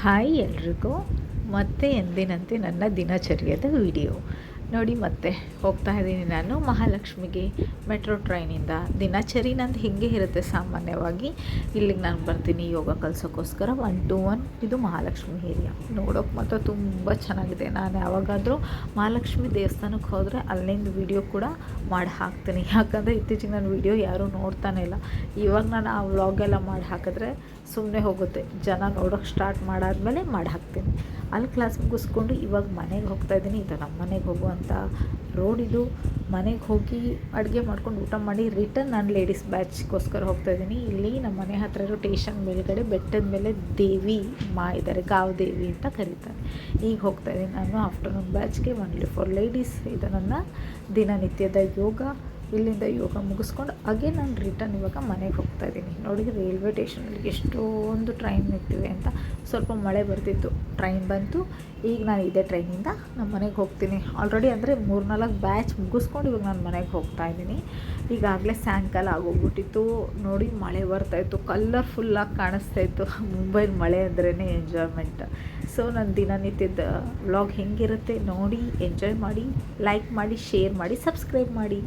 Hi ಎಲ್ರಿಗೂ ಮತ್ತೆ ಎಂದಿನಂತೆ ನನ್ನ ದಿನಚರ್ಯದ ವಿಡಿಯೋ ನೋಡಿ. ಮತ್ತೆ ಹೋಗ್ತಾ ಇದ್ದೀನಿ ನಾನು ಮಹಾಲಕ್ಷ್ಮಿಗೆ ಮೆಟ್ರೋ ಟ್ರೈನಿಂದ. ದಿನಚರಿ ನಂದು ಹೀಗೆ ಇರುತ್ತೆ ಸಾಮಾನ್ಯವಾಗಿ. ಇಲ್ಲಿಗೆ ನಾನು ಬರ್ತೀನಿ ಯೋಗ ಕಲಿಸೋಕ್ಕೋಸ್ಕರ 1 to 1. ಇದು ಮಹಾಲಕ್ಷ್ಮಿ ಏರಿಯಾ. ನೋಡೋಕೆ ಮಾತ್ರ ತುಂಬ ಚೆನ್ನಾಗಿದೆ. ನಾನು ಯಾವಾಗಾದರೂ ಮಹಾಲಕ್ಷ್ಮಿ ದೇವಸ್ಥಾನಕ್ಕೆ ಹೋದರೆ ಅಲ್ಲಿಂದ ವಿಡಿಯೋ ಕೂಡ ಮಾಡಿ ಹಾಕ್ತೀನಿ. ಯಾಕಂದರೆ ಇತ್ತೀಚೆಗೆ ನನ್ನ ವಿಡಿಯೋ ಯಾರೂ ನೋಡ್ತಾನೆ ಇಲ್ಲ. ಇವಾಗ ನಾನು ಆ ವ್ಲಾಗೆಲ್ಲ ಮಾಡಿ ಹಾಕಿದ್ರೆ ಸುಮ್ಮನೆ ಹೋಗುತ್ತೆ. ಜನ ನೋಡೋಕ್ಕೆ ಸ್ಟಾರ್ಟ್ ಮಾಡಾದ್ಮೇಲೆ ಮಾಡಿ ಹಾಕ್ತೀನಿ. ಅಲ್ಲಿ ಕ್ಲಾಸ್ ಮುಗಿಸ್ಕೊಂಡು ಇವಾಗ ಮನೆಗೆ ಹೋಗ್ತಾಯಿದ್ದೀನಿ. ಇದು ನಮ್ಮ ಮನೆಗೆ ಹೋಗುವಂಥ ರೋಡ್. ಇದು ಮನೆಗೆ ಹೋಗಿ ಅಡುಗೆ ಮಾಡ್ಕೊಂಡು ಊಟ ಮಾಡಿ ರಿಟರ್ನ್ ನಾನು ಲೇಡೀಸ್ ಬ್ಯಾಚ್ಗೋಸ್ಕರ ಹೋಗ್ತಾಯಿದ್ದೀನಿ. ಇಲ್ಲಿ ನಮ್ಮ ಮನೆ ಹತ್ರ ಇರೋ ಸ್ಟೇಷನ್ ಮೇಲ್ಗಡೆ ಬೆಟ್ಟದ ಮೇಲೆ ದೇವಿ ಇದ್ದಾರೆ, ಗಾವ್ ದೇವಿ ಅಂತ ಕರೀತಾರೆ. ಈಗ ಹೋಗ್ತಾಯಿದ್ದೀನಿ ನಾನು ಆಫ್ಟರ್ನೂನ್ ಬ್ಯಾಚ್ಗೆ, ಒನ್ಲಿ ಫಾರ್ ಲೇಡೀಸ್. ಇದು ನನ್ನ ದಿನನಿತ್ಯದ ಯೋಗ. ಇಲ್ಲಿಂದ ಯೋಗ ಮುಗಿಸ್ಕೊಂಡು ಹಾಗೆ ನಾನು ರಿಟರ್ನ್ ಇವಾಗ ಮನೆಗೆ ಹೋಗ್ತಾಯಿದ್ದೀನಿ. ನೋಡಿ ರೈಲ್ವೆ ಸ್ಟೇಷನಲ್ಲಿ ಎಷ್ಟೊಂದು ಟ್ರೈನ್ ನಿಂತಿವೆ ಅಂತ. ಸ್ವಲ್ಪ ಮಳೆ ಬರ್ತಿತ್ತು, ಟ್ರೈನ್ ಬಂತು. ಈಗ ನಾನು ಇದೇ ಟ್ರೈನಿಂದ ನಮ್ಮ ಮನೆಗೆ ಹೋಗ್ತೀನಿ. ಆಲ್ರೆಡಿ ಅಂದರೆ 3-4 ಬ್ಯಾಚ್ ಮುಗಿಸ್ಕೊಂಡು ಇವಾಗ ನಾನು ಮನೆಗೆ ಹೋಗ್ತಾಯಿದ್ದೀನಿ. ಈಗಾಗಲೇ ಸಾಯಂಕಾಲ ಆಗೋಗ್ಬಿಟ್ಟಿತ್ತು. ನೋಡಿ ಮಳೆ ಬರ್ತಾಯಿತ್ತು, ಕಲರ್ಫುಲ್ಲಾಗಿ ಕಾಣಿಸ್ತಾಯಿತ್ತು. ಮುಂಬೈಲಿ ಮಳೆ ಅಂದ್ರೇ ಎಂಜಾಯ್ಮೆಂಟ್. ಸೊ ನನ್ನ ದಿನನಿತ್ಯದ ವ್ಲಾಗ್ ಹೆಂಗಿರುತ್ತೆ ನೋಡಿ, ಎಂಜಾಯ್ ಮಾಡಿ, ಲೈಕ್ ಮಾಡಿ, ಶೇರ್ ಮಾಡಿ, ಸಬ್ಸ್ಕ್ರೈಬ್ ಮಾಡಿ.